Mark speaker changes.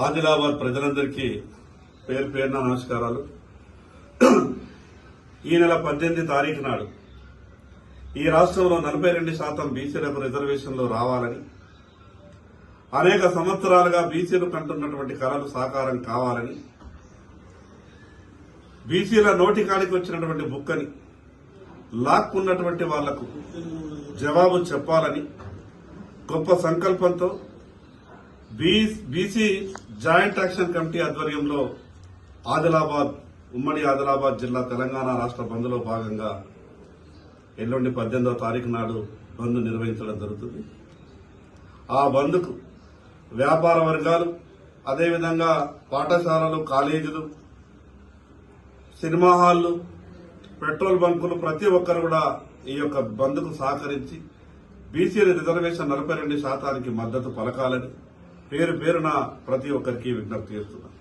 Speaker 1: ఆదిలాబాద్ ప్రజలందరికీ పేరు పేరున నమస్కారాలు. ఈ నెల 18 తారీఖు నాడు ఈ రాష్ట్రంలో 42% బీసీలకు రిజర్వేషన్లు రావాలని, అనేక సంవత్సరాలుగా బీసీలు కంటున్నటువంటి కలలు సాకారం కావాలని, బీసీల నోటికాడికి వచ్చినటువంటి బుక్కని లాక్కున్నటువంటి వాళ్లకు జవాబు చెప్పాలని గొప్ప సంకల్పంతో బీసీ జాయింట్ యాక్షన్ కమిటీ ఆధ్వర్యంలో ఉమ్మడి ఆదిలాబాద్ జిల్లా తెలంగాణ రాష్ట్ర బంద్లో భాగంగా ఎల్లుండి 18వ తారీఖు నాడు బంద్ నిర్వహించడం జరుగుతుంది. ఆ బంద్కు వ్యాపార వర్గాలు, అదేవిధంగా పాఠశాలలు, కాలేజీలు, సినిమా హాళ్లు, పెట్రోల్ బంకులు ప్రతి ఒక్కరు కూడా ఈ యొక్క బంద్కు సహకరించి బీసీ రిజర్వేషన్ 42% మద్దతు పలకాలని పేరు పేరున ప్రతి ఒక్కరికి విజ్ఞప్తి చేస్తున్నారు.